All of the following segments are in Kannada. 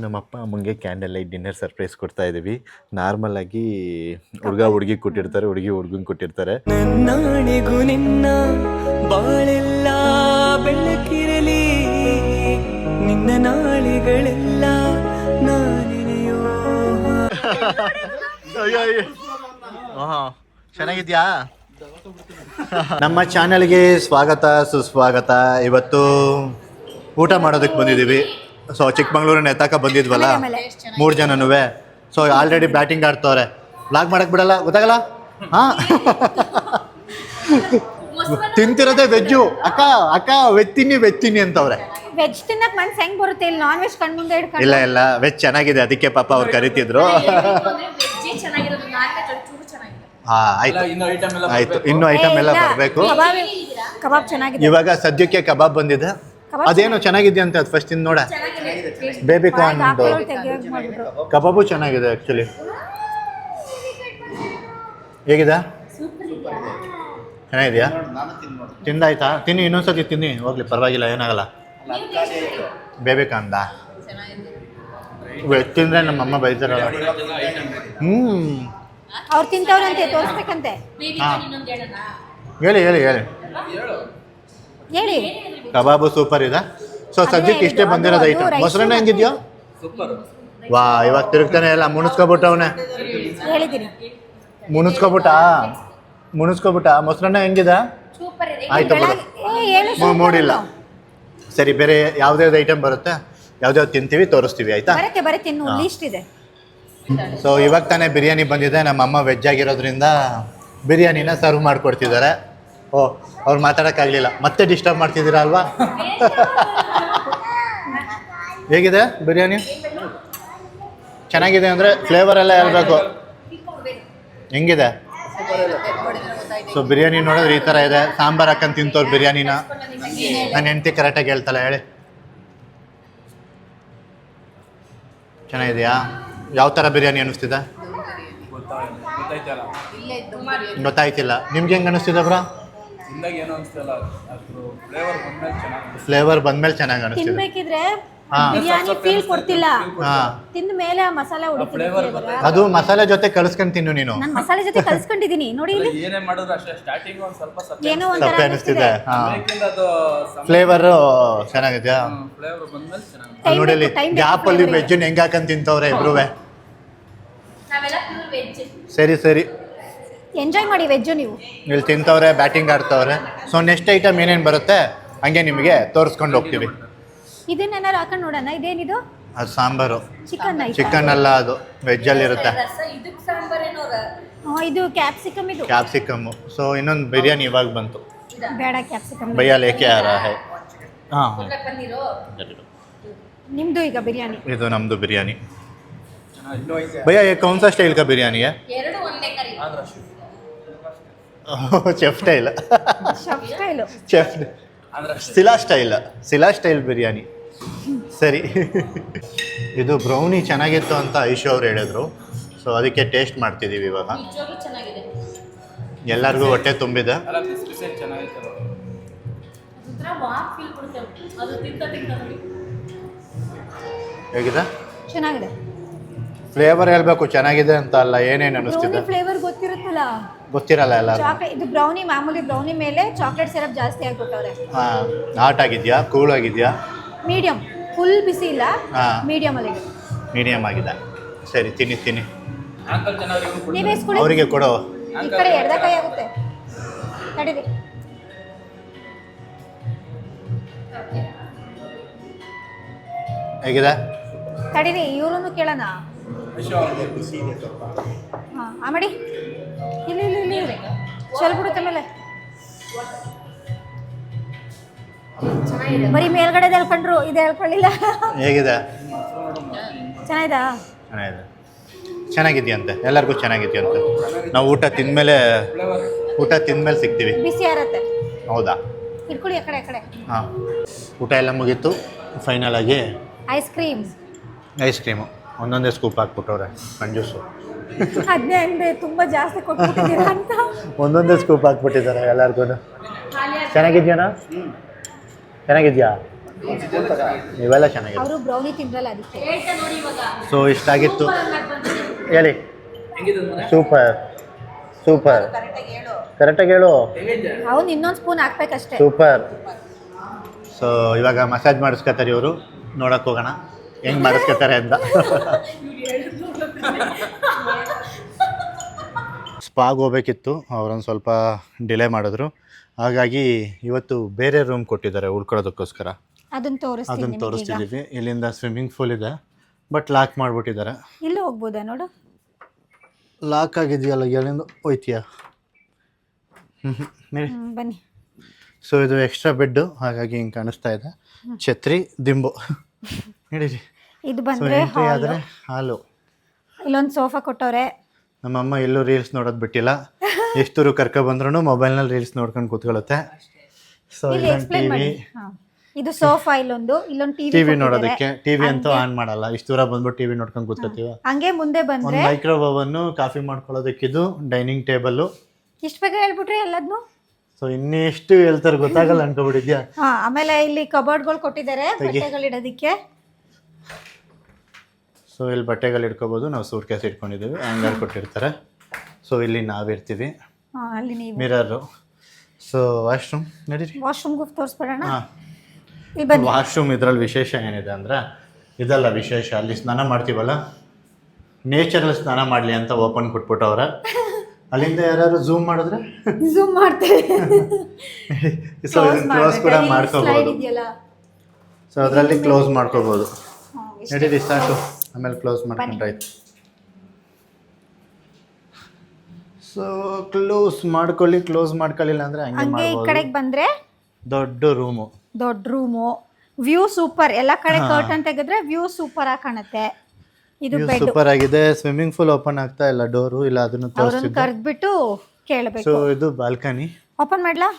ನಮ್ಮ ಅಪ್ಪ ಅಮ್ಮಂಗೆ ಕ್ಯಾಂಡಲ್ ಲೈಟ್ ಡಿನ್ನರ್ ಸರ್ಪ್ರೈಸ್ ಕೊಡ್ತಾ ಇದೀವಿ. ನಾರ್ಮಲ್ ಆಗಿ ಹುಡುಗ ಹುಡುಗಿ ಕೊಟ್ಟಿರ್ತಾರೆ, ಹುಡುಗಿ ಹುಡುಗನ್ ಕೊಟ್ಟಿರ್ತಾರೆ. ನನ್ನಾಣೆಗೂ ನಿನ್ನ ಬಾಳೆಲ್ಲ ಬೆಳಕಿರಲಿ, ನಿನ್ನ ನಾಳೆಗಳೆಲ್ಲ ನಾನೆನೆಯೋ. ಚೆನ್ನಾಗಿದ್ಯಾ? ನಮ್ಮ ಚಾನೆಲ್ಗೆ ಸ್ವಾಗತ ಸುಸ್ವಾಗತ. ಇವತ್ತು ಊಟ ಮಾಡೋದಕ್ಕೆ ಬಂದಿದ್ದೀವಿ. ಸೊ ಚಿಕ್ಕಮಂಗ್ಳೂರಿನ ಎತ್ತಾಕ ಬಂದಿದ್ವಲ್ಲ 3 ಜನನೂ. ಸೊ ಆಲ್ರೆಡಿ ಬ್ಯಾಟಿಂಗ್ ಆಡ್ತವ್ರೆ. ಬ್ಲಾಗ್ ಮಾಡಕ್ ಬಿಡಲ್ಲ, ಗೊತ್ತಾಗಲ್ಲ. ಹಾಂ, ತಿಂತಿರೋದೇ ವೆಜ್ಜು. ಅಕ್ಕ ವೆತ್ತೀನಿ ಅಂತವ್ರೆ. ವೆಜ್ ತಿನ್ನಕ್ ಮನ್ಸ್ ಹೆಂಗ್ ಬರುತ್ತೆ? ಇಲ್ಲಿ ನಾನ್ ವೆಜ್ ಕಣ್ ಮುಂದೆ ಇಟ್ಕೊಂಡು. ಇಲ್ಲ ವೆಜ್ ಚೆನ್ನಾಗಿದೆ, ಅದಕ್ಕೆ ಪಾಪ ಅವ್ರು ಕರಿತಿದ್ರು. ಆಯ್ತು, ಇನ್ನು ಐಟಮ್ ಎಲ್ಲ ಬರಬೇಕು. ಕಬಾಬ್ ಚೆನ್ನಾಗಿದೆ. ಇವಾಗ ಸದ್ಯಕ್ಕೆ ಕಬಾಬ್ ಬಂದಿದೆ. ಅದೇನು ಚೆನ್ನಾಗಿದೆ ಅಂತ ಅದು ಫಸ್ಟ್ ತಿಂದು ನೋಡ. ಬೇಬಿ ಕಾರ್ನ್ ಕಬಾಬು ಚೆನ್ನಾಗಿದೆ ಆ್ಯಕ್ಚುಲಿ. ಹೇಗಿದೆ? ಚೆನ್ನಾಗಿದೆಯಾ? ತಿಂದಾಯ್ತಾ? ತಿನ್ನಿ, ಇನ್ನೊಂದ್ಸತಿ ತಿನ್ನಿ, ಹೋಗ್ಲಿ ಪರವಾಗಿಲ್ಲ, ಏನಾಗಲ್ಲ. ಬೇಬಿ ಕಾರ್ನ್ದ ತಿಂದ್ರೆ ನಮ್ಮಮ್ಮ ಬೈತಾರಲ್ಲ. ಅವ್ರು ತಿಂತವ್ರಂತೆ, ತೋರಿಸ್ಬೇಕಂತೆ. ಹೇಳಿ ಕಬಾಬು ಸೂಪರ್ ಇದೆ. ಸೊ ಸದ್ಯಕ್ಕೆ ಇಷ್ಟೇ ಬಂದಿರೋದು ಐಟಮ್. ಮೊಸರನ್ನ ಹೆಂಗಿದ್ಯೋ? ವಾ, ಇವಾಗ ತಿರುಗ್ತಾನೆ ಎಲ್ಲ ಮುಣಿಸ್ಕೊಬಿಟ್ಟವನೆ. ಮುಣಿಸ್ಕೊಬಿಟ್ಟ ಮೊಸರನ್ನ ಹೆಂಗಿದೆ? ಆಯ್ತು ಬಿಡು, ಮೂಡಿಲ್ಲ. ಸರಿ, ಬೇರೆ ಯಾವ್ದಾವ್ದು ಐಟಮ್ ಬರುತ್ತೆ, ಯಾವ್ದಾವ್ದು ತಿಂತೀವಿ ತೋರಿಸ್ತೀವಿ, ಆಯ್ತಾ? ಸೊ ಇವಾಗ ತಾನೇ ಬಿರಿಯಾನಿ ಬಂದಿದೆ. ನಮ್ಮಮ್ಮ ವೆಜ್ ಆಗಿರೋದ್ರಿಂದ ಬಿರಿಯಾನಿನ ಸರ್ವ್ ಮಾಡಿಕೊಡ್ತಿದ್ದಾರೆ. ಅವ್ರು ಮಾತಾಡೋಕ್ಕಾಗಲಿಲ್ಲ, ಮತ್ತೆ ಡಿಸ್ಟರ್ಬ್ ಮಾಡ್ತಿದ್ದೀರಾ ಅಲ್ವಾ? ಹೇಗಿದೆ ಬಿರಿಯಾನಿ? ಚೆನ್ನಾಗಿದೆ ಅಂದರೆ ಫ್ಲೇವರ್ ಎಲ್ಲ ಹೇಳ್ಬೇಕು. ಹೆಂಗಿದೆ? ಸೊ ಬಿರಿಯಾನಿ ನೋಡಿದ್ರೆ ಈ ಥರ ಇದೆ. ಸಾಂಬಾರು ಹಾಕೊಂಡು ತಿಂತವ್ರು ಬಿರಿಯಾನಿನ. ನನ್ನ ಹೆಂಡತಿ ಕರೆಕ್ಟಾಗಿ ಹೇಳ್ತಲ್ಲ, ಹೇಳಿ. ಚೆನ್ನಾಗಿದೆಯಾ? ಯಾವ ಥರ ಬಿರಿಯಾನಿ ಅನ್ನಿಸ್ತಿದೆ? ಗೊತ್ತಾಯ್ತಿಲ್ಲ. ನಿಮ್ಗೆ ಹೆಂಗೆ ಅನ್ನಿಸ್ತಿದೆ ಬ್ರಾ? ಫ್ಲೇವರ್ ಬಂದ್ಮೇಲೆ ಚೆನ್ನಾಗಿ ಅನಿಸ್ತಿದೆ. ತಿನ್ಬೇಕಿದ್ರೆ ಬಿರಿಯಾನಿ ಫೀಲ್ ಕೊಡ್ತಿಲ್ಲ. ತಿಂದ ಮೇಲೆ ಮಸಾಲೆ ಹುಡುಕ್ತಿದೆ. ಅದು ಮಸಾಲೆ ಜೊತೆ ಕಲಿಸ್ಕೊಂಡು ತಿನ್ನು ನೀನು. ನಾನು ಮಸಾಲೆ ಜೊತೆ ಕಲಿಸ್ಕೊಂಡಿದ್ದೀನಿ ನೋಡಿ. ಇಲ್ಲಿ ಏನೋ ಒಂಥರ ಅನಿಸ್ತಿದೆ. ಫ್ಲೇವರ್ ಚೆನ್ನಾಗಿದೆಯಾ? ನೋಡಿ ಇಲ್ಲಿ ಗ್ಯಾಪ್ ಅಲ್ಲಿ ವೆಜ್ ಹೆಂಗ್ ಹಾಕೊಂಡು ತಿಂತವ್ರೆ ಇಬ್ರು. ಸರಿ ಎಂಜಾಯ್ ಮಾಡಿ ವೆಜ್ಜು. ನೀವು ಇಲ್ಲಿ ತಿಂತವ್ರೆ, ಬ್ಯಾಟಿಂಗ್ ಆಡ್ತವ್ರೆ. ಸೊ ನೆಕ್ಸ್ಟ್ ಐಟಮ್ ಏನೇನು ಬರುತ್ತೆ ಹಂಗೆ ನಿಮಗೆ ತೋರಿಸ್ಕೊಂಡು ಹೋಗ್ತೀವಿ. ಇದನ್ನೇನಾರು ಹಾಕೊಂಡು ನೋಡೋಣ. ಇದೇನಿದು? ಅದು ಸಾಂಬಾರು. ಚಿಕನ್ ಅಲ್ಲ, ಅದು ವೆಜ್ಜಲ್ಲಿ ಇರುತ್ತೆ. ಇದು ಕ್ಯಾಪ್ಸಿಕಮ್. ಇದು ಕ್ಯಾಪ್ಸಿಕಮ್ಮು. ಸೊ ಇನ್ನೊಂದು ಬಿರಿಯಾನಿ ಇವಾಗ ಬಂತು. ಬೇಡ ಕ್ಯಾಪ್ಸಿಕಮ್. ಭಯ್ಯ ಲೇಕೆ ಆ ರಹಾ ಹೈ. ಹಾಂ, ನಿಮ್ದು ಈಗ ಬಿರಿಯಾನಿ. ಇದು ನಮ್ಮದು ಬಿರಿಯಾನಿ. भैया ये कौन सा स्टाइल का बिरयानी है? Chef style. ಸಿಲಾ ಸ್ಟೈಲ್ ಬಿರಿಯಾನಿ. ಸರಿ, ಇದು ಬ್ರೌನಿ ಚೆನ್ನಾಗಿತ್ತು ಅಂತ ಐಶು ಅವ್ರು ಹೇಳಿದ್ರು. ಸೊ ಅದಕ್ಕೆ ಟೇಸ್ಟ್ ಮಾಡ್ತಿದ್ದೀವಿ ಇವಾಗ. ಎಲ್ಲರಿಗೂ ಹೊಟ್ಟೆ ತುಂಬಿದೆ. ಹೇಗಿದೆ? ಚೆನ್ನಾಗಿದೆ. ಫ್ಲೇವರ್ ಹೇಳ್ಬೇಕು, ಚೆನ್ನಾಗಿದೆ ಅಂತ ಅಲ್ಲ. ಏನೇನು ಅನಿಸ್ತಿದೆ? ಫ್ಲೇವರ್ ಗೊತ್ತಿರಲ್ಲ ಎಲ್ಲ. ಇದು ಬ್ರೌನಿ, ಮಾಮೂಲಿ ಬ್ರೌನಿ ಮೇಲೆ ಚಾಕ್ಲೇಟ್ ಸಿರಪ್ ಜಾಸ್ತಿ ಹಾಕ್ಬಿಟ್ಟವ್ರೆ. ಹಾಂ, ಹಾಟ್ ಆಗಿದೆಯಾ? ಕೂಲ್ ಆಗಿದೆಯಾ? ಮೀಡಿಯಂ, ಫುಲ್ ಬಿಸಿ ಇಲ್ಲ. ಮೀಡಿಯಂ ಅಲ್ಲಿ ಮೀಡಿಯಂ ಆಗಿದೆ. ಸರಿ, ತಿನ್ನಿ. ನೀವೇ ಅವರಿಗೆ ಕೊಡೋ. ಈ ಕಡೆ ಎಡ್ದ ಕೈ ಆಗುತ್ತೆ. ತಡೀರಿ. ಹೇಗಿದೆ? ತಡೀರಿ, ಇವ್ರನ್ನು ಕೇಳೋಣ. ಮಾಡಿ ಇಲ್ಲಿ ಚಲ್ ಬಿಡುತ್ತೆ ಮೇಲೆ. ಬರೀ ಮೇಲ್ಗಡೆ ಹೇಳ್ಕೊಂಡ್ರು, ಇದು ಹೇಳ್ಕೊಳ್ಳಿಲ್ಲ. ಹೇಗಿದೆ? ಚೆನ್ನಾಗಿದೆಯಂತೆ. ಎಲ್ಲರಿಗೂ ಚೆನ್ನಾಗಿದೆಯಂತೆ. ನಾವು ಊಟ ತಿಂದ್ಮೇಲೆ ಸಿಗ್ತೀವಿ. ಬಿಸಿ ಇರತ್ತೆ. ಹೌದಾ? ಇಟ್ಕೊಳ್ಳಿ ಆ ಕಡೆ. ಹಾಂ, ಊಟ ಎಲ್ಲ ಮುಗೀತು. ಫೈನಲ್ ಆಗಿ ಐಸ್ ಕ್ರೀಮು ಒಂದೊಂದೇ ಸ್ಕೂಪ್ ಹಾಕ್ಬಿಟ್ಟವ್ರೆ ಕಂಜೂಸು. ಅದನ್ನೇ ಅಂದೆ, ತುಂಬ ಜಾಸ್ತಿ ಕೊಟ್ಬಿಟ್ಟಿದ್ದೀರಾ ಅಂತ. ಒಂದೊಂದೇ ಸ್ಕೂಪ್ ಹಾಕ್ಬಿಟ್ಟಿದ್ದಾರೆ ಎಲ್ಲರಿಗೂ. ಚೆನ್ನಾಗಿದ್ಯಾ? ಇವೆಲ್ಲ ಚೆನ್ನಾಗಿದೆ. ಅವರು ಬ್ರೌನಿ ತಿಂದ್ರಲ್ಲ ಅದಕ್ಕೆ. ಸೊ ಇಷ್ಟಾಗಿತ್ತು. ಹೇಳಿ. Super super. ಕರೆಕ್ಟಾಗಿ ಹೇಳು. ಅವ್ನು ಇನ್ನೊಂದು ಸ್ಪೂನ್ ಹಾಕ್ಬೇಕಷ್ಟೇ. ಸೂಪರ್. ಸೊ ಇವಾಗ ಮಸಾಜ್ ಮಾಡಿಸ್ಕೊತಾರೆ ಇವರು. ನೋಡಕ್ಕೆ ಹೋಗೋಣ ಹೆಂಗೆ ಮಾಡಿಸ್ಕೊತಾರೆ ಅಂತ. ಸ್ಪಾಗ್ ಹೋಗ್ಬೇಕಿತ್ತು, ಅವರೊಂದು ಸ್ವಲ್ಪ ಡಿಲೇ ಮಾಡಿದ್ರು. ಹಾಗಾಗಿ ಇವತ್ತು ಬೇರೆ ರೂಮ್ ಕೊಟ್ಟಿದ್ದಾರೆ ಉಳ್ಕೊಳ್ಳೋದಕ್ಕೋಸ್ಕರ. ಅದನ್ನು ತೋರಿಸ್ತಿದ್ದೀವಿ. ಇಲ್ಲಿಂದ ಸ್ವಿಮ್ಮಿಂಗ್ ಪೂಲ್ ಇದೆ, ಬಟ್ ಲಾಕ್ ಮಾಡಿಬಿಟ್ಟಿದ್ದಾರೆ. ಇಲ್ಲಿ ಹೋಗ್ಬೋದಾ ನೋಡು. ಲಾಕ್ ಆಗಿದೆಯಲ್ಲ, ಎಲ್ಲಿಂದ ಹೋಯ್ತೀಯ? ಬನ್ನಿ. ಸೊ ಇದು ಎಕ್ಸ್ಟ್ರಾ ಬೆಡ್ಡು, ಹಾಗಾಗಿ ಹಿಂಗೆ ಕಾಣಿಸ್ತಾ ಇದೆ. ಛತ್ರಿ ದಿಂಬು ಹಿಡೀರಿ. ಇದು ಬಂದ್ರೆ ಆದರೆ ಹಾಲು. ಇಲ್ಲೊಂದು ಸೋಫಾ ಕೊಟ್ಟವ್ರೆ. ನಮ್ಮಮ್ಮ ಎಲ್ಲೂ ರೀಲ್ಸ್ ನೋಡೋದು ಬಿಟ್ಟಿಲ್ಲ. ಎಷ್ಟೂರು ಕರ್ಕೊಬಂದ್ರೂ ಮೊಬೈಲ್ನಲ್ಲಿ ರೀಲ್ಸ್ ನೋಡ್ಕೊಂಡು ಕೂತ್ಕೊಳ್ಳುತ್ತೆ. ಸೊ ಇಲ್ಲೊಂದು ಟಿವಿ, ಇದು ಸೋಫಾ, ಇಲ್ಲೊಂದು ಟಿವಿ ನೋಡೋದಕ್ಕೆ. ಟಿವಿ ಅಂತೂ ಆನ್ ಮಾಡಲ್ಲ, ಇಷ್ಟು ದೂರ ಬಂದ್ಬಿಟ್ಟು ಟಿವಿ ನೋಡ್ಕೊಂಡು ಕೂತ್ಕೋತೀವ. ಹಂಗೆ ಮುಂದೆ ಬಂದ್ರೆ ಮೈಕ್ರೋವೇವ್ ಓವನ್ನು, ಕಾಫಿ ಮಾಡ್ಕೊಳ್ಳೋದಕ್ಕಿದು, ಡೈನಿಂಗ್ ಟೇಬಲ್ಲು. ಇಷ್ಟು ಬೇಗ ಹೇಳ್ಬಿಟ್ರಿ ಎಲ್ಲದನ್ನು. ಸೊ ಇನ್ನೆಷ್ಟು ಹೇಳ್ತಾರೆ ಗೊತ್ತಾಗಲ್ಲ ಅನ್ಕೊಬಿಟ್ಟಿದ್ಯಾ. ಆಮೇಲೆ ಇಲ್ಲಿ ಕಬೋರ್ಡ್ಗಳು ಕೊಟ್ಟಿದ್ದಾರೆ ಬಟ್ಟೆಗಳು ಇಡೋದಕ್ಕೆ. ಸೊ ಇಲ್ಲಿ ಬಟ್ಟೆಗಳು ಇಟ್ಕೋಬೋದು. ನಾವು ಸೂಟ್ ಕೇಸ್ ಇಟ್ಕೊಂಡಿದ್ದೀವಿ, ಹ್ಯಾಂಗರ್ ಕೊಟ್ಟಿರ್ತಾರೆ. ಸೊ ಇಲ್ಲಿ ನಾವಿರ್ತೀವಿ. ಅಲ್ಲಿ ನೀವು ಮಿರರು. ಸೊ ವಾಶ್ರೂಮ್ ನಡೀರಿ. ವಾಶ್ರೂಮ್ಗೂ ತೋರಿಸ್ಬಿಡೋಣ. ವಾಶ್ರೂಮ್ ಇದ್ರಲ್ಲಿ ವಿಶೇಷ ಏನಿದೆ ಅಂದರೆ, ಇದಲ್ಲ ವಿಶೇಷ. ಅಲ್ಲಿ ಸ್ನಾನ ಮಾಡ್ತೀವಲ್ಲ, ನೇಚರಲ್ಲಿ ಸ್ನಾನ ಮಾಡಲಿ ಅಂತ ಓಪನ್ ಕೊಟ್ಬಿಟ್ಟವ್ರೆ. ಅಲ್ಲಿಂದ ಯಾರು ಝೂಮ್ ಮಾಡಿದ್ರೆ ಝೂಮ್ ಮಾಡ್ತೇವೆ. ಸೊ ಇದನ್ನು ಕ್ಲೋಸ್ ಕೂಡ ಮಾಡ್ಕೋಬೋದು. ಸೊ ಅದರಲ್ಲಿ ಕ್ಲೋಸ್ ಮಾಡ್ಕೋಬೋದು. ನಡೀರಿ ಸಾಕು, ಆಮೇಲೆ ಕ್ಲೋಸ್ ಮಾಡ್ಕೊಂಡ್ರಾಯ್ತು. ಸೊ ಕ್ಲೋಸ್ ಮಾಡ್ಕೊಳ್ಳಿಲ್ಲ ಅಂದರೆ ಹಂಗೆ ಈ ಕಡೆಗೆ ಬಂದರೆ ದೊಡ್ಡ ರೂಮು. View super. ಎಲ್ಲ ಕಡೆ ಕರ್ಟನ್ ತೆಗೆದ್ರೆ ವ್ಯೂ ಸೂಪರ್ ಆಗಿ ಕಾಣುತ್ತೆ. ಇದು ಬೆಡ್ ಸೂಪರ್ ಆಗಿದೆ. ಸ್ವಿಮ್ಮಿಂಗ್ ಪೂಲ್ ಓಪನ್ ಆಗ್ತಾ ಇಲ್ಲ ಡೋರು, ಇಲ್ಲ ಅದನ್ನು ತೋರಿಸ್ತಿದ್ದೆ. ಕರೆದ್ಬಿಟ್ಟು ಕೇಳಬೇಕು. ಸೊ ಇದು ಬಾಲ್ಕನಿ. ಓಪನ್ ಮಾಡ್ಲಾ?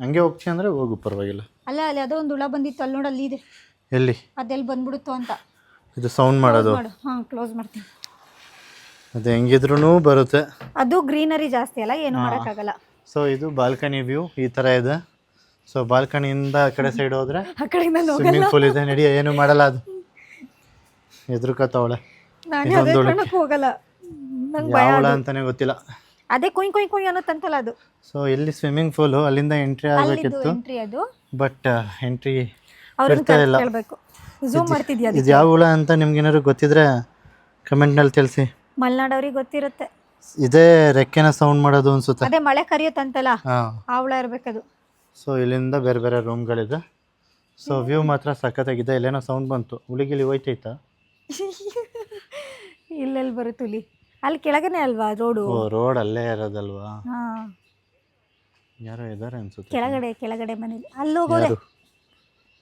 ಹಂಗೆ ಹೋಗ್ತೀಯ ಅಂದರೆ ಹೋಗು, ಪರವಾಗಿಲ್ಲ. ಅಲ್ಲ ಅಲ್ಲಿ ಅದೋ ಒಂದು ಹುಳ ಬಂದಿತ್ತು, ಅಲ್ಲಿ ನೋಡಲ್ಲಿ ಇದೆ. ಎಲ್ಲಿ? ಅದೆಲ್ಲಿ ಬಂದ್ಬಿಡುತ್ತೋ ಅಂತ. ಇದು ಸೌಂಡ್ ಮಾಡೋದು. ಹಾಂ, ಕ್ಲೋಸ್ ಮಾಡ್ತೀನಿ. ಅದು ಹೆಂಗಿದ್ರೂ ಬರುತ್ತೆ. ಅದು ಗ್ರೀನರಿ ಜಾಸ್ತಿ ಅಲ್ಲ, ಏನು ಮಾಡೋಕ್ಕಾಗಲ್ಲ. ಸೊ ಇದು ಬಾಲ್ಕನಿ ವ್ಯೂ ಈ ಥರ ಇದೆ. ಸೊ ಬಾಲ್ಕನಿಯಿಂದ ಆ ಕಡೆ ಸೈಡ್ ಹೋದ್ರೆ ಆ ಕಡೆಯಿಂದ ಸ್ವಿಮ್ಮಿಂಗ್ ಪೂಲ್ ಇದೆ. ನಡಿ, ಏನು ಮಾಡಲ್ಲ, ಅದು ಎದುರುಕತ್ತವಳೆ. ಹೋಗಲ್ಲ, ಯಾವಳ ಅಂತಾನೆ ಗೊತ್ತಿಲ್ಲ. ಅದೇ ಕುಯ್ ಕುಯ್ ಕುಯ್ ಅನ್ನೋತಂತಲ್ಲ ಅದು. ಸೊ ಇಲ್ಲಿ ಸ್ವಿಮ್ಮಿಂಗ್ ಪೂಲು, ಅಲ್ಲಿಂದ ಎಂಟ್ರಿ ಆಗಬೇಕಿತ್ತು, ಬಟ್ ಎಂಟ್ರಿ ಇರ್ತಾ ಇಲ್ಲ. ಝೂಮ್ ಮಾಡ್ತಿದ್ಯಾ? ಇದು ಯಾವ ಹುಳ ಅಂತ ನಿಮ್ಗೇನಾದ್ರು ಗೊತ್ತಿದ್ರೆ ಕಮೆಂಟ್ನಲ್ಲಿ ತಿಳಿಸಿ. ಮಲೆನಾಡವ್ರಿಗೆ ಗೊತ್ತಿರುತ್ತೆ. ಇದೇ ರೆಕ್ಕೆನ ಸೌಂಡ್ ಮಾಡೋದು ಅನ್ಸುತ್ತೆ. ಅದೇ ಮಳೆ ಕರಿಯುತ್ತಂತಲ್ಲ, ಆ ಹುಳ ಇರಬೇಕದು. ಸೊ ಇಲ್ಲಿಂದ ಬೇರೆ ಬೇರೆ ರೂಮ್ಗಳಿದೆ. ಸೊ ವ್ಯೂ ಮಾತ್ರ ಸಖತ್ತಾಗಿದೆ. ಇಲ್ಲೇನೋ ಸೌಂಡ್ ಬಂತು. ಹುಲಿಗಿಲಿ ಹೋಯ್ತೈತಾ? ಇಲ್ಲೆಲ್ಲಿ ಬರುತ್ತೆ ಹುಲಿ? ಅಲ್ಲಿ ಕೆಳಗನೆ ಅಲ್ವಾ ರೋಡು? ಓ, ರೋಡ್ ಅಲ್ಲೇ ಇರೋದಲ್ವಾ? ಯಾರೋ ಇದ್ದಾರೆ ಅನ್ಸುತ್ತೆ ಕೆಳಗಡೆ ಮನೇಲಿ. ಅಲ್ಲಿ ಹೋಗೋರೆ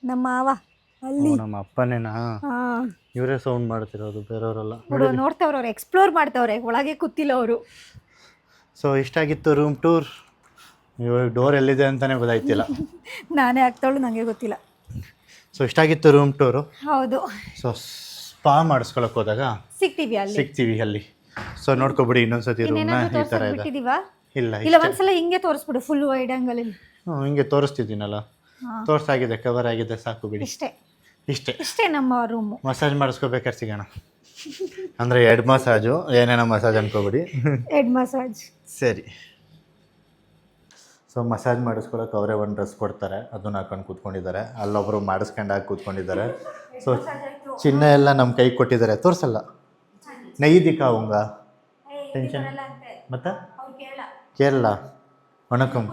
ನಮ್ಮ ಮಾವ. ಅಲ್ಲಿ ನಮ್ಮ ಅಪ್ಪನೇನಾ? ಇವರೇ ಸೌಂಡ್ ಮಾಡ್ತಿರೋದು, ಬೇರೆಯವರೆಲ್ಲ ನೋಡ್ತಾವ್ರೆ. ಅವ್ರು ಎಕ್ಸ್ಪ್ಲೋರ್ ಮಾಡ್ತಾವ್ರೆ, ಒಳಗೆ ಕೂತಿಲ್ಲ ಅವರು. ಸೊ ಇಷ್ಟಾಗಿತ್ತು ರೂಮ್ ಟೂರ್. ಇವಾಗ ಡೋರ್ ಎಲ್ಲಿದೆ ಅಂತಾನೆ ಗೊತ್ತಾಯ್ತಿಲ್ಲ. ನಾನೇ ಆಗ್ತಾಳು, ನನಗೆ ಗೊತ್ತಿಲ್ಲ. ಸೊ ಇಷ್ಟಾಗಿತ್ತು ರೂಮ್ ಟೂರು. ಹೌದು. ಸೊ ಸ್ಪಾ ಮಾಡಿಸ್ಕೊಳಕ್ಕೆ ಹೋದಾಗ ಸಿಗ್ತೀವಿ ಅಲ್ಲಿ. ಸೊ ನೋಡ್ಕೊಬಿಡಿ ಇನ್ನೊಂದ್ಸತಿ ರೂಮ್ನ. ಈ ಥರ ಇದೆ. ಇಲ್ಲ ಒಂದ್ಸಲ ಹಿಂಗೆ ತೋರಿಸ್ಬಿಡು, ಫುಲ್ ವೈಡ್ ಆಂಗಲ್. ಹಿಂಗೆ ತೋರಿಸ್ತಿದ್ದೀನಲ್ಲ, ತೋರ್ಸಾಗಿದೆ, ಕವರ್ ಆಗಿದೆ, ಸಾಕು ಬಿಡಿ. ಇಷ್ಟೇ ನಮ್ಮ ರೂಮು. ಮಸಾಜ್ ಮಾಡಿಸ್ಕೋಬೇಕಾದ್ರೆ ಸಿಗೋಣ. ಅಂದರೆ ಹೆಡ್ ಮಸಾಜು, ಏನೇನೋ ಮಸಾಜ್ ಅನ್ಕೋಬಿಡಿ. ಹೆಡ್ ಮಸಾಜ್ ಸರಿ. ಸೊ ಮಸಾಜ್ ಮಾಡಿಸ್ಕೊಳಕ್ಕೆ ಅವರೇ ಒಂದು ಡ್ರೆಸ್ ಕೊಡ್ತಾರೆ, ಅದನ್ನ ಹಾಕೊಂಡು ಕೂತ್ಕೊಂಡಿದ್ದಾರೆ. ಅಲ್ಲೊಬ್ಬರು ಮಾಡಿಸ್ಕೊಂಡಾಗಿ ಕೂತ್ಕೊಂಡಿದ್ದಾರೆ. ಸೊ ಚಿನ್ನ ಎಲ್ಲ ನಮ್ಮ ಕೈಗೆ ಕೊಟ್ಟಿದ್ದಾರೆ. ತೋರಿಸಲ್ಲ ನೈ ದಿಕ್ಕಾವುಂಗ ಟೆನ್ಷನ್. ಮತ್ತು ಕೇರಳ ವಣಕಂ.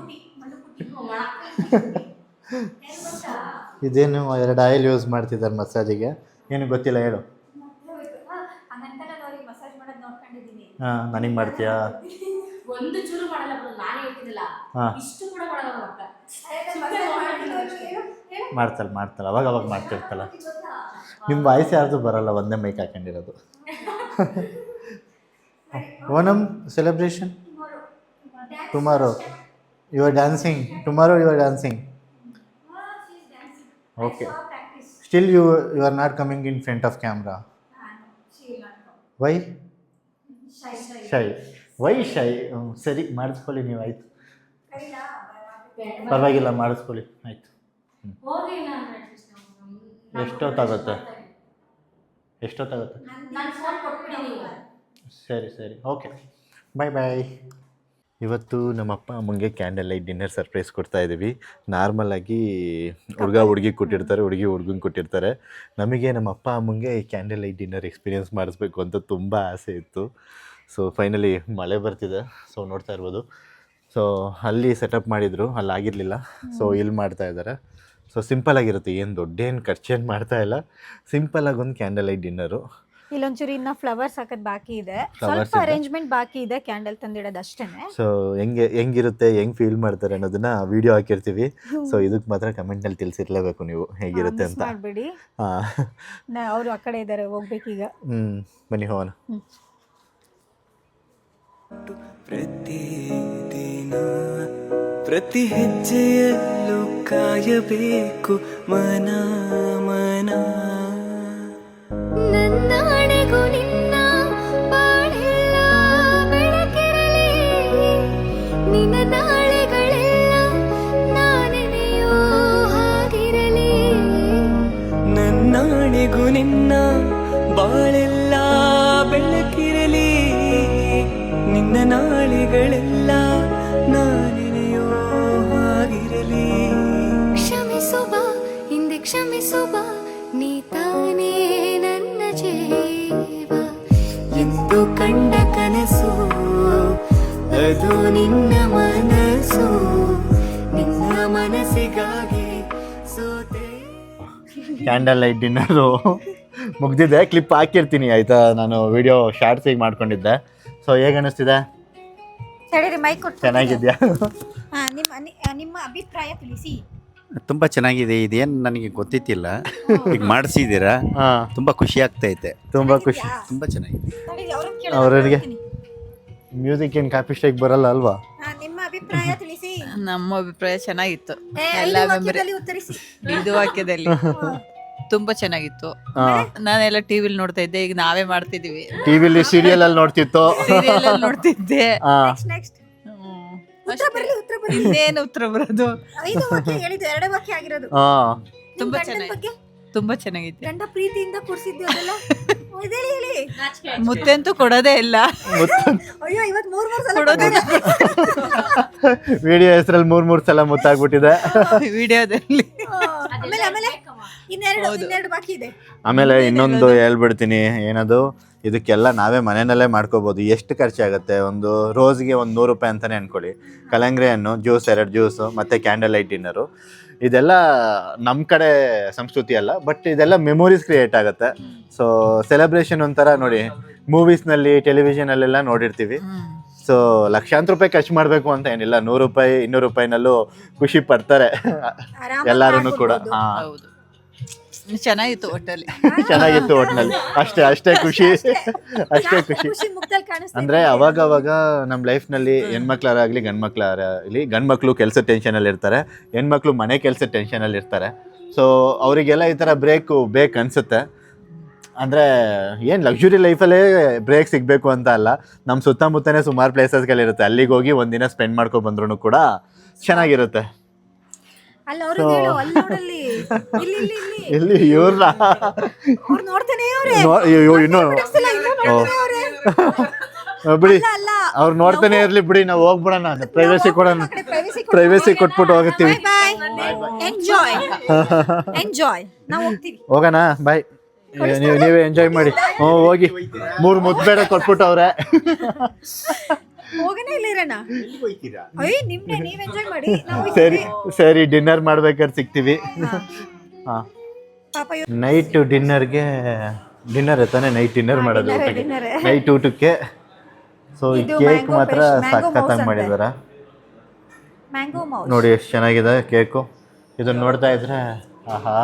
ಇದೇನು 2 ಆಯಿಲ್ ಯೂಸ್ ಮಾಡ್ತಿದ್ದಾರೆ ಮಸಾಜಿಗೆ, ಏನು ಗೊತ್ತಿಲ್ಲ, ಹೇಳು. ಹಾಂ, ನನಗೆ ಮಾಡ್ತೀಯಾ? ಹಾಂ, ಮಾಡ್ತಲ್ಲ ಅವಾಗ ಮಾಡ್ತಿರ್ತಲ್ಲ. ನಿಮ್ಮ ವಾಯ್ಸ್ ಯಾರ್ದು ಬರಲ್ಲ, ಒಂದೇ ಮೈಕ್ ಹಾಕೊಂಡಿರೋದು. Onam celebration tomorrow. You are dancing tomorrow. You are dancing. Okay. Still you are not coming in front of camera. Why shy? ಸರಿ, ಮಾಡಿಸ್ಕೊಳ್ಳಿ ನೀವು. ಆಯಿತು, ಪರವಾಗಿಲ್ಲ, ಮಾಡಿಸ್ಕೊಳ್ಳಿ. ಆಯಿತು. ಎಷ್ಟೊತ್ತಾಗುತ್ತೆ ಸರಿ ಸರಿ ಓಕೆ ಬಾಯ್ ಬಾಯ್. ಇವತ್ತು ನಮ್ಮ ಅಪ್ಪ ಅಮ್ಮಂಗೆ ಕ್ಯಾಂಡಲ್ ಲೈಟ್ ಡಿನ್ನರ್ ಸರ್ಪ್ರೈಸ್ ಕೊಡ್ತಾ ಇದ್ದೀವಿ. ನಾರ್ಮಲಾಗಿ ಹುಡುಗಿ ಕೊಟ್ಟಿರ್ತಾರೆ, ಹುಡುಗಿ ಹುಡುಗಂಗೆ ಕೊಟ್ಟಿರ್ತಾರೆ. ನಮಗೆ ನಮ್ಮ ಅಪ್ಪ ಅಮ್ಮಂಗೆ ಈ ಕ್ಯಾಂಡಲ್ ಲೈಟ್ ಡಿನ್ನರ್ ಎಕ್ಸ್ಪೀರಿಯೆನ್ಸ್ ಮಾಡಿಸ್ಬೇಕು ಅಂತ ತುಂಬ ಆಸೆ ಇತ್ತು. ಸೊ ಫೈನಲಿ ಮಳೆ ಬರ್ತಿದೆ, ಸೊ ನೋಡ್ತಾ ಇರ್ಬೋದು. ಸೊ ಅಲ್ಲಿ ಸೆಟಪ್ ಮಾಡಿದರು, ಅಲ್ಲಿ ಆಗಿರಲಿಲ್ಲ, ಸೊ ಇಲ್ಲಿ ಮಾಡ್ತಾ ಇದ್ದಾರೆ. ಸೊ ಸಿಂಪಲಾಗಿರುತ್ತೆ, ಏನು ದೊಡ್ಡೇನು ಖರ್ಚೇನು ಮಾಡ್ತಾ ಇಲ್ಲ. ಸಿಂಪಲಾಗಿ ಒಂದು ಕ್ಯಾಂಡಲ್ ಲೈಟ್ ಡಿನ್ನರು. ಇಲ್ಲೊಂಚೂರು ಇನ್ನ ಫ್ಲವರ್ಸ್ ಹಾಕೋದು ಬಾಕಿ ಇದೆ, ಸ್ವಲ್ಪ ಅರೇಂಜ್ಮೆಂಟ್ ಬಾಕಿ ಇದೆ, ಕ್ಯಾಂಡಲ್ ತಂದಿಡೋದು ಅಷ್ಟೇನೆ. ಸೊ ಹೆಂಗಿರುತ್ತೆ, ಹೆಂಗೆ ಫೀಲ್ ಮಾಡ್ತಾರೆ ಅನ್ನೋದನ್ನ ವಿಡಿಯೋ ಹಾಕಿರ್ತೀವಿ. ಸೊ ಇದಕ್ಕೆ ಮಾತ್ರ ಕಮೆಂಟ್ನಲ್ಲಿ ತಿಳಿಸಿರ್ಲೇಬೇಕು ನೀವು ಹೇಗಿರುತ್ತೆ ಅಂತ. ಮಾಡಬೇಡಿ, ಹಾಂ ಅವರು ಆ ಕಡೆ ಇದ್ದಾರೆ, ಹೋಗ್ಬೇಕೀಗ. ಬನ್ನಿ ಹೋಗೋಣ. ಪ್ರತಿದಿನ ಪ್ರತಿ ಹೆಜ್ಜೆಯಲ್ಲೂ ಕಾಯಬೇಕು ಮನ ಮನ. ನನ್ನಾಣೆಗೂ ನಿನ್ನ ಬಾಳೆಲ್ಲ ಬೆಳಕಿರಲಿ, ನಿನ್ನ ನಾಳೆಗಳೆಲ್ಲ ನಾನೆನೆಯೋ ಹಾಗಿರಲಿ. ನನ್ನಾಣೆಗೂ ನಿನ್ನ ಬಾಳೆಲ್ಲ ಬೆಳಕಿರಲಿ, ನಿನ್ನ ನಾಳೆಗಳೆಲ್ಲ ನಾನೆನೆಯೋ ಹಾಗಿರಲಿ. ಕ್ಷಮಿಸುವ ಹಿಂದೆ ಕ್ಷಮಿಸುವ, ನೀ ತಾನೇ ನನ್ನ ಜೀವ. ಎಂದು ಕಂಡ ಕನಸು ಅದು ನಿನ್ನ ಮನಸ್ಸು, ನಿನ್ನ ಮನಸ್ಸಿಗಾಗಿ ಸೋತೆ. ಕ್ಯಾಂಡಲ್ ಲೈಟ್ ಡಿನ್ನರು ಮುಗ್ದಿದೆ, ಕ್ಲಿಪ್ ಹಾಕಿರ್ತೀನಿ ಆಯಿತಾ. ನಾನು ವಿಡಿಯೋ ಶಾರ್ಟ್ಸಿಗೆ ಮಾಡ್ಕೊಂಡಿದ್ದೆ. ಸೊ ಹೇಗೆ ಅನ್ನಿಸ್ತಿದೆ? ತಡೀರಿ, ಮೈಕ್ ಕೊಟ್ಟು. ಚೆನ್ನಾಗಿದೆಯಾ? ನಿಮ್ಮ ಅಭಿಪ್ರಾಯ ತಿಳಿಸಿ. ತುಂಬ ಚೆನ್ನಾಗಿದೆ. ಇದೇನು ನನಗೆ ಗೊತ್ತಿತ್ತಿಲ್ಲ, ಈಗ ಮಾಡಿಸಿದ್ದೀರಾ, ಹಾಂ ತುಂಬ ಖುಷಿ ಆಗ್ತೈತೆ. ತುಂಬ ಖುಷಿ. ತುಂಬ ಚೆನ್ನಾಗಿದೆ. ಅವರಿಗೆ ಮ್ಯೂಸಿಕ್ ಏನು ಕಾಪಿ ಸ್ಟ್ರೈಕ್ ಬರಲ್ಲ ಅಲ್ವಾ? ನಿಮ್ಮ ಅಭಿಪ್ರಾಯ ತಿಳಿಸಿ. ನಮ್ಮ ಅಭಿಪ್ರಾಯ ಚೆನ್ನಾಗಿತ್ತು. ಎಲ್ಲ ಮೆಮೊರಿ ಉತ್ತರಿಸಿ. ಇದು ವಾಕ್ಯದಲ್ಲಿ ತುಂಬಾ ಚೆನ್ನಾಗಿತ್ತು. ನಾನೆಲ್ಲ ಟಿವಿಲಿ ನೋಡ್ತಾ ಇದ್ದೆ, ಈಗ ನಾವೇ ಮಾಡ್ತಿದೀವಿ. ಟಿವಿಲಿ ಸೀರಿಯಲ್ ಅಲ್ಲಿ ನೋಡ್ತಿತ್ತು, ಸೀರಿಯಲ್ ಅಲ್ಲಿ ನೋಡ್ತಿದ್ದೆ. ನೆಕ್ಸ್ಟ್ ಇನ್ನೇನು ಉತ್ತರ ಬರೋದು? 5 ವಾಕ್ಯ ಹೇಳಿದ್ದು, 2 ವಾಕ್ಯ ಆಗಿರೋದು. ತುಂಬಾ ಗಂಡನ್ ಚೆನ್ನಾಗಿ, ಬಗ್ಗೆ? ತುಂಬಾ ಚೆನ್ನಾಗಿತ್ತು. ಗಂಡ ಪ್ರೀತಿಯಿಂದ ಕೂರ್ಸಿದ್ವಿ ಅದೆಲ್ಲ. ಹೇಳಿ ಹೇಳಿ. ಮುತ್ತೆಂತೂ ಕೊಡೋದೇ ಇಲ್ಲ. ಅಯ್ಯೋ, ಇವತ್ತು 3 ಸಲ ಕೊಡೋದೇ ಇಲ್ಲ ವಿಡಿಯೋ ಹೆಸರಲ್ಲಿ 3 ಸಲ ಮುತ್ತಾಗ್ಬಿಟ್ಟಿದೆ ವಿಡಿಯೋದಲ್ಲಿ. ಆಮೇಲೆ ಇನ್ನೆರಡು ಬಾಕಿ ಇದೆ. ಆಮೇಲೆ ಇನ್ನೊಂದು ಹೇಳ್ಬಿಡ್ತೀನಿ, ಏನದು, ಇದಕ್ಕೆಲ್ಲ ನಾವೇ ಮನೆಯಲ್ಲೇ ಮಾಡ್ಕೋಬೋದು. ಎಷ್ಟು ಖರ್ಚಾಗುತ್ತೆ? ಒಂದು ರೋಸ್ಗೆ ಒಂದು 100 ರೂಪಾಯಿ ಅಂತಲೇ ಅಂದ್ಕೊಳ್ಳಿ. ಕಲಂಗ್ರಿ ಹಣ್ಣು, ಜ್ಯೂಸ್, 2 ಜ್ಯೂಸು, ಮತ್ತು ಕ್ಯಾಂಡಲ್ ಲೈಟ್ ಡಿನ್ನರು. ಇದೆಲ್ಲ ನಮ್ಮ ಕಡೆ ಸಂಸ್ಕೃತಿ ಅಲ್ಲ, ಬಟ್ ಇದೆಲ್ಲ ಮೆಮೊರೀಸ್ ಕ್ರಿಯೇಟ್ ಆಗುತ್ತೆ. ಸೊ ಸೆಲೆಬ್ರೇಷನ್ ಒಂಥರ ನೋಡಿ, ಮೂವೀಸ್ನಲ್ಲಿ, ಟೆಲಿವಿಷನಲ್ಲೆಲ್ಲ ನೋಡಿರ್ತೀವಿ. ಸೊ ಲಕ್ಷಾಂತರ ರೂಪಾಯಿ ಖರ್ಚು ಮಾಡಬೇಕು ಅಂತ ಏನಿಲ್ಲ, 100 ರೂಪಾಯಿ 200 ರೂಪಾಯಿನಲ್ಲೂ ಖುಷಿ ಪಡ್ತಾರೆ ಎಲ್ಲರೂ ಕೂಡ. ಹಾಂ, ಹೌದು, ಚೆನ್ನಾಗಿತ್ತು ಒಟ್ಟಲ್ಲಿ. ಚೆನ್ನಾಗಿತ್ತು ಒಟ್ಟಿನಲ್ಲಿ. ಅಷ್ಟೇ ಖುಷಿ, ಅಷ್ಟೇ ಖುಷಿ. ಖುಷಿ ಮುಖದಲ್ಲಿ ಕಾಣಿಸ್ತಾ ಅಂದರೆ ಅವಾಗ ನಮ್ಮ ಲೈಫ್ನಲ್ಲಿ ಹೆಣ್ಮಕ್ಳಾಗಲಿ ಗಂಡ್ಮಕ್ಳಾಗಲಿ, ಗಂಡ್ಮಕ್ಳು ಕೆಲಸದ ಟೆನ್ಷನಲ್ಲಿ ಇರ್ತಾರೆ, ಹೆಣ್ಮಕ್ಳು ಮನೆ ಕೆಲಸದ ಟೆನ್ಷನಲ್ಲಿ ಇರ್ತಾರೆ. ಸೊ ಅವರಿಗೆಲ್ಲ ಈ ಥರ ಬ್ರೇಕು ಬೇಕು ಅನಿಸುತ್ತೆ. ಅಂದರೆ ಏನು ಲಕ್ಸುರಿ ಲೈಫಲ್ಲೇ ಬ್ರೇಕ್ ಸಿಗಬೇಕು ಅಂತ ಅಲ್ಲ, ನಮ್ಮ ಸುತ್ತಮುತ್ತನೇ ಸುಮಾರು ಪ್ಲೇಸಸ್ಗಳಿರುತ್ತೆ, ಅಲ್ಲಿಗೆ ಹೋಗಿ ಒಂದಿನ ಸ್ಪೆಂಡ್ ಮಾಡ್ಕೊಂಡು ಬಂದ್ರೂ ಕೂಡ ಚೆನ್ನಾಗಿರುತ್ತೆ. ಅಲ್ಲ, ಅವ್ರಿಗೆ ಹೇಳು, ಅಲ್ಲಿ ನೋಡಲ್ಲಿ, ಇಲ್ಲಿ ಇಲ್ಲಿ ಇಲ್ಲಿ ಇಲ್ಲಿ ಇವ್ರನ್ನ ಅವ್ರು ನೋಡ್ತಾನೆ ಅವ್ರೆ. ಇನ್ನೂ ಬಿಡಿಸ್ತಿಲ್ಲ, ಇನ್ನೂ ನೋಡ್ತಾನೆ ಅವ್ರೆ. ಬಿಡಿ, ಅಲ್ಲ, ಅವ್ರು ನೋಡ್ತಾನೆ ಇರ್ಲಿ ಬಿಡಿ, ನಾವು ಹೋಗ್ಬಿಡೋಣ, ಪ್ರೈವೇಸಿ ಕೊಡೋಣ, ಪ್ರೈವೇಸಿ ಕೊಟ್ಬಿಟ್ಟು ಹೋಗ್ತೀವಿ. Enjoy enjoy. ನಾವು ಹೋಗ್ತೀವಿ, ಹೋಗೋಣ, ಬಾಯ್. ನೀವೇ ಎಂಜಾಯ್ ಮಾಡಿ. ಹೋಗಿ 3 ಮುದ್ದು ಬೇಡ ಕೊಟ್ಬಿಟ್ಟು ಅವ್ರೆ. ಹೋಗನೇ ಇಲ್ಲ ಇರೋಣ. ಅಯ್ಯ, ನಿಮ್ಗೆ ನೀವ್ ಎಂಜಾಯ್ ಮಾಡಿ, ನಾವು ಸರಿ ಡಿನ್ನರ್ ಮಾಡ್ಬೇಕಾದ್ರೆ ಸಿಗ್ತೀವಿ. ಹಾಂ, ಪಾಪ ನೈಟ್ ಡಿನ್ನರ್ಗೆ, ಡಿನ್ನರ್ ತಾನೇ ನೈಟ್ ಡಿನ್ನರ್ ಮಾಡೋದು, ನೈಟ್ ಊಟಕ್ಕೆ. ಸೊ ಈ ಕೇಕ್ ಮಾತ್ರ ಸಖತ್ತಾಗಿ ಮಾಡಿದಾರ ಮ್ಯಾಂಗೋ ಮೌಸ್ ನೋಡಿ, ಎಷ್ಟು ಚೆನ್ನಾಗಿದೆ ಕೇಕು. ಇದನ್ನ ನೋಡ್ತಾ ಇದ್ರೆ ಆಹಾ,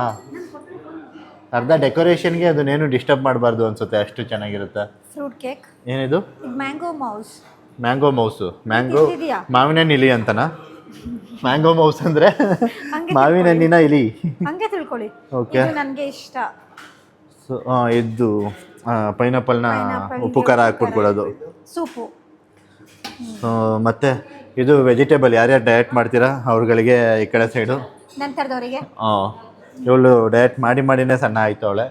ಅರ್ಧ ಡೆಕೋರೇಷನ್ಗೆ ಅದನ್ನೇನು ಡಿಸ್ಟರ್ಬ್ ಮಾಡಬಾರ್ದು ಅನ್ಸುತ್ತೆ, ಅಷ್ಟು ಚೆನ್ನಾಗಿರುತ್ತೆ. Fruit cake. ಏನಿದು? Mango mouse. Mango mouse, mango ಮಾವಿನ ಹಣ್ಣು ಇಲಿ ಅಂತನಾ? ಮ್ಯಾಂಗೋ ಮೌಸ್ ಅಂದ್ರೆ ಮಾವಿನ ಹಣ್ಣಿನ ಇಲಿ, ಹಂಗೆ ತಿಳ್ಕೊಳ್ಳಿ. ಓಕೆ, ನನಗೆ ಇಷ್ಟ. ಸೊ ಇದು ಪೈನಾಪಲ್ನ ಉಪ್ಪು ಖಾರ ಹಾಕ್ಬಿಟ್ಟು ಕೊಡೋದು, ಸೂಪು. ಮತ್ತೆ ಇದು ವೆಜಿಟೇಬಲ್, ಯಾರ್ಯಾರು ಡಯಟ್ ಮಾಡ್ತೀರಾ ಅವ್ರಗಳಿಗೆ ಈ ಕಡೆ ಸೈಡು ನಂತರದವರಿಗೆ ಇವಳು ಡಯಟ್ ಮಾಡಿ ಮಾಡಿನೇ ಸಣ್ಣ ಆಯ್ತವಳೆ.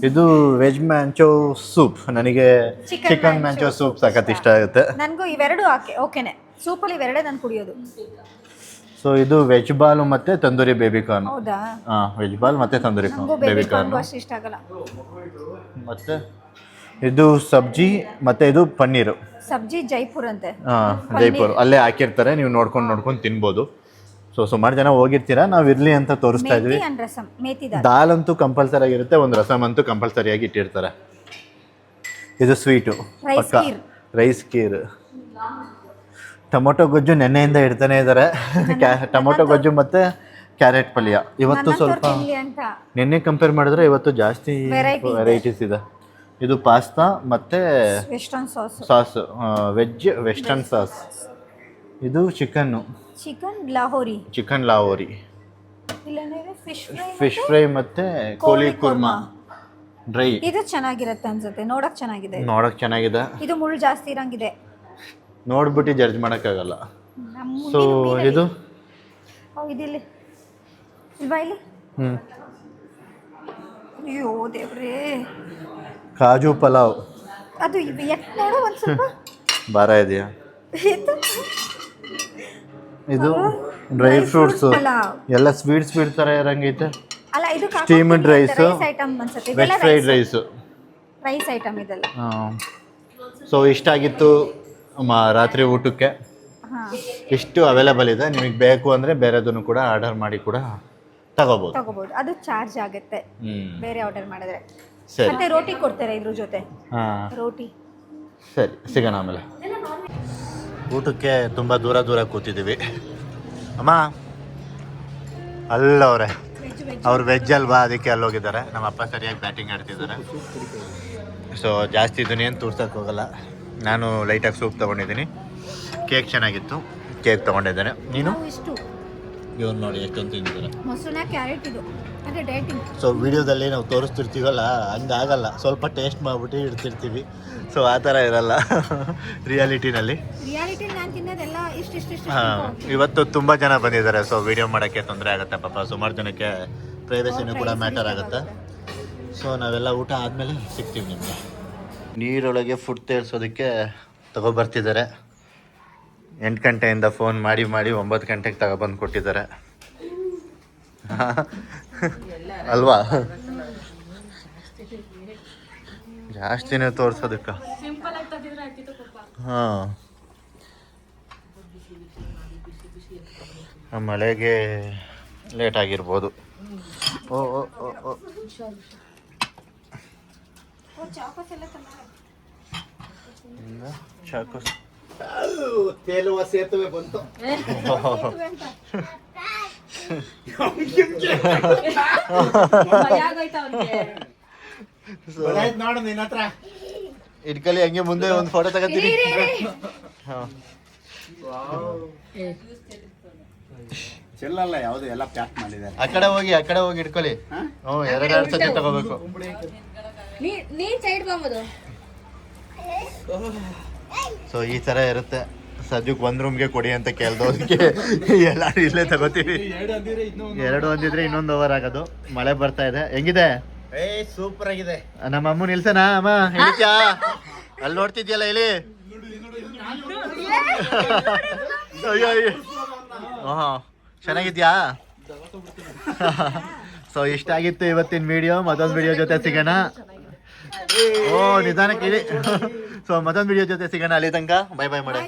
ಇದು ವೆಜ್ ಮ್ಯಾಂಚೋ ಸೂಪ್. ನನಗೆ ಚಿಕನ್ ಮ್ಯಾಂಚೋ ಸೂಪ್ ಸಖತ್ ಇಷ್ಟ ಆಗುತ್ತೆ. ನನಗೂ ಇವೆರಡು ಓಕೆನೆ. ಸೂಪಲ್ಲಿ ಇವೆರಡೇ ನಾನು ಕುಡಿಯೋದು. ಸೊ ಇದು ವೆಜ್ ಬಾಲು ಮತ್ತೆ ತಂದೂರಿ ಬೇಬಿ ಕಾರ್ನ್. ಹೌದಾ? ವೆಜ್ ಬಾಲ್ ಮತ್ತೆ ತಂದೂರಿ ಬೇಬಿ ಕಾರ್ನ್. ಅಷ್ಟು ಇಷ್ಟ ಆಗಲ್ಲ. ಮತ್ತೆ ಇದು ಸಬ್ಜಿ ಮತ್ತೆ ಇದು ಪನ್ನೀರು. ಸಬ್ಜಿ ಜೈಪುರ್ ಅಂತೆ. ಜೈಪುರ್ ಅಲ್ಲೇ ಹಾಕಿರ್ತಾರೆ, ನೀವು ನೋಡ್ಕೊಂಡು ತಿನ್ಬೋದು. ಸೊ ಸುಮಾರು ಜನ ಹೋಗಿರ್ತೀರಾ, ನಾವು ಇರ್ಲಿ ಅಂತ ತೋರಿಸ್ತಾ ಇದ್ವಿ. ದಾಲ್ ಅಂತೂ ಕಂಪಲ್ಸರಿ ಆಗಿರುತ್ತೆ, ಒಂದು ರಸಮ್ ಅಂತೂ ಕಂಪಲ್ಸರಿ ಆಗಿ ಇಟ್ಟಿರ್ತಾರೆ. ಇದು ಸ್ವೀಟು ಪಕ್ಕ ರೈಸ್ ಕೀರ್. ಟೊಮೊಟೊ ಗೊಜ್ಜು ನೆನ್ನೆಯಿಂದ ಇಡ್ತಾನೆ ಇದ್ದಾರೆ. ಟೊಮೊಟೊ ಗೊಜ್ಜು ಮತ್ತೆ ಕ್ಯಾರೆಟ್ ಪಲ್ಯ. ಇವತ್ತು ಸ್ವಲ್ಪ ನಿನ್ನೆ ಕಂಪೇರ್ ಮಾಡಿದ್ರೆ ಇವತ್ತು ಜಾಸ್ತಿ ವೆರೈಟೀಸ್ ಇದೆ. ಇದು ಪಾಸ್ತಾ ಮತ್ತೆ ಸಾಸ್, ವೆಜ್ ವೆಸ್ಟರ್ನ್ ಸಾಸ್. ಇದು ಚಿಕನ್ ಲಾಹೋರಿ. ಫಿಶ್ ಫ್ರೈ ಮತ್ತೆ ಕೋಳಿ ಕುರ್ಮಾ ಡ್ರೈ. ಇದು ಚೆನ್ನಾಗಿರುತ್ತೆ ಅನ್ಸುತ್ತೆ, ನೋಡಕ್ ಚೆನ್ನಾಗಿದೆ. ಇದು ಮುಳ್ಳು ಜಾಸ್ತಿ ಇರಂಗಿದೆ, ನೋಡ್ಬಿಟ್ಟು ಜಡ್ಜ್ ಮಾಡೋಕ್ಕಾಗಲ್ಲ. ಸೊ ಇದು ಇದಿಲ್ಲಿ ಇಲ್ವಾ ಇಲ್ಲಿ? ಅಯ್ಯೋ ದೇವ್ರೇ, ಕಾಜು ಪಲಾವ್. ಅದು ನೋಡು ಒಂದು ಸ್ವಲ್ಪ ಭಾರ ಇದೆಯಾ? ಇದು ಡ್ರೈ ಫ್ರೂಟ್ಸ್ ಎಲ್ಲ ಸ್ವೀಟ್ ತರ ಇರಂಗೈತೆ. ಅಲ್ಲ ಇದು ಸ್ಟೀಮ್ಡ್ ರೈಸ್, ಐಟಮ್ ಅನ್ಸುತ್ತೆ, ವೆಜ್ ಫ್ರೈಡ್ ರೈಸ್ ಐಟಮ್ ಇದೆಲ್ಲ. ಸೊ ಇಷ್ಟ ಆಗಿತ್ತು ರಾತ್ರಿ ಊಟಕ್ಕೆ. ಇಷ್ಟು ಅವೈಲೇಬಲ್ ಇದೆ. ನಿಮಗೆ ಬೇಕು ಅಂದರೆ ಬೇರೆದನ್ನು ಕೂಡ ಆರ್ಡರ್ ಮಾಡಿ ಕೂಡ ತಗೋಬೋದು. ಅದು ಚಾರ್ಜ್ ಆಗುತ್ತೆ ಬೇರೆ ಆರ್ಡರ್ ಮಾಡಿದ್ರೆ. ಸರಿ, ಮತ್ತೆ ರೋಟಿ ಕೊಡ್ತಾರೆ ಇದ್ರ ಜೊತೆ. ರೋಟಿ ಸರಿ, ಸಿಗೋಣ ಆಮೇಲೆ. ಊಟಕ್ಕೆ ತುಂಬ ದೂರ ಕೂತಿದ್ದೀವಿ. ಅಮ್ಮ ಅಲ್ಲವ್ರೆ, ಅವ್ರು ವೆಜ್ ಅಲ್ವಾ, ಅದಕ್ಕೆ ಅಲ್ಲಿ ಹೋಗಿದ್ದಾರೆ. ನಮ್ಮ ಅಪ್ಪ ಸರಿಯಾಗಿ ಬ್ಯಾಟಿಂಗ್ ಆಡ್ತಿದ್ದಾರೆ. ಸೊ ಜಾಸ್ತಿ ಇದನ್ನೇನು ತೋರ್ಸೋಕ್ಕೆ ಹೋಗಲ್ಲ. ನಾನು ಲೈಟಾಗಿ ಸೂಪ್ ತೊಗೊಂಡಿದ್ದೀನಿ. ಕೇಕ್ ಚೆನ್ನಾಗಿತ್ತು, ಕೇಕ್ ತೊಗೊಂಡಿದ್ದೇನೆ. ನೀನು ಇವ್ರು ನೋಡಿ ಎಷ್ಟೊಂದು ತಿಂದಿದ್ದಾರೆ. ಮೊಸರನ್ನ ಕ್ಯಾರೆಟ್ ಇದು ಅದೇ ಡಯಟಿಂಗ್. ಸೊ ವಿಡಿಯೋದಲ್ಲಿ ನಾವು ತೋರಿಸ್ತಿರ್ತೀವಲ್ಲ, ಹಂಗಾಗಲ್ಲ. ಸ್ವಲ್ಪ ಟೇಸ್ಟ್ ಮಾಡಿಬಿಟ್ಟು ಇಡ್ತಿರ್ತೀವಿ. ಸೊ ಆ ಥರ ಇರಲ್ಲ ರಿಯಾಲಿಟಿನಲ್ಲಿ. ನಾನು ತಿನ್ನೋದೆಲ್ಲ ಇಷ್ಟು. ಇವತ್ತು ತುಂಬ ಜನ ಬಂದಿದ್ದಾರೆ. ಸೊ ವಿಡಿಯೋ ಮಾಡೋಕ್ಕೆ ತೊಂದರೆ ಆಗುತ್ತೆ ಪಾಪ. ಸುಮಾರು ಜನಕ್ಕೆ ಪ್ರೈವಸಿನೂ ಕೂಡ ಮ್ಯಾಟರ್ ಆಗುತ್ತೆ. ಸೊ ನಾವೆಲ್ಲ ಊಟ ಆದಮೇಲೆ ಸಿಗ್ತೀವಿ ನಿಮಗೆ. ನೀರೊಳಗೆ ಫುಡ್ ತೇರಿಸೋದಕ್ಕೆ ತಗೊಬರ್ತಿದ್ದಾರೆ. 8 ಗಂಟೆಯಿಂದ ಫೋನ್ ಮಾಡಿ 9 ಗಂಟೆಗೆ ತಗೊಬಂದು ಕೊಟ್ಟಿದ್ದಾರೆ ಅಲ್ವಾ? ಜಾಸ್ತಿನೇ ತೋರಿಸೋದಕ್ಕೆ. ಹಾಂ, ಮಳೆಗೆ ಲೇಟ್ ಆಗಿರ್ಬೋದು. ಓ ಚಾಕೋಸ್ ತೇಲುವ ಸೇತುವೆ ಬಂತು. ನೋಡು ನಿನ್ನ ಹತ್ರ ಇಟ್ಕಲಿ, ಹಂಗೆ ಮುಂದೆ ಒಂದು ಫೋಟೋ ತಗೋತೀನಿ. ಚೆಲ್ಲಲ್ಲ ಯಾವುದು, ಎಲ್ಲ ಪ್ಯಾಕ್ ಮಾಡಿದ್ದಾರೆ. ಆ ಕಡೆ ಹೋಗಿ ಇಟ್ಕೊಳ್ಳಿ. ಹ್ಞೂ, 2 ಸತಿ ತಗೋಬೇಕು. ಸೊ ಈ ಥರ ಇರುತ್ತೆ. ಸದ್ಯಕ್ಕೆ 1 ರೂಮ್ಗೆ ಕೊಡಿ ಅಂತ ಕೇಳ್ದೋದಕ್ಕೆ ಎಲ್ಲರೂ ಇಲ್ಲೇ ತಗೋತೀವಿ. 2 ಅಂದಿದ್ರೆ ಇನ್ನೊಂದು ಓವರ್ ಆಗೋದು. ಮಳೆ ಬರ್ತಾ ಇದೆ. ಹೆಂಗಿದೆ? ಸೂಪರ್ ಆಗಿದೆ. ನಮ್ಮ ಅಮ್ಮ ನಿಲ್ಸನ ಅಮ್ಮ, ಇಳಿತ್ಯಾ? ಅಲ್ಲಿ ನೋಡ್ತಿದ್ಯಲ್ಲ ಇಲ್ಲಿ. ಅಯ್ಯೋ ಹಾಂ, ಚೆನ್ನಾಗಿದ್ಯಾ? ಸೊ ಇಷ್ಟ ಆಗಿತ್ತು ಇವತ್ತಿನ ವಿಡಿಯೋ. ಮತ್ತೊಂದು ವಿಡಿಯೋ ಜೊತೆ ಸಿಗೋಣ. ನಿಧಾನಕ್ಕೆ ಇಳಿ. ಸೊ ಮತ್ತೊಂದು ವಿಡಿಯೋ ಜೊತೆ ಸಿಗೋಣ. ಅಲ್ಲಿ ತನಕ ಬಾಯ್ ಮಾಡಿ.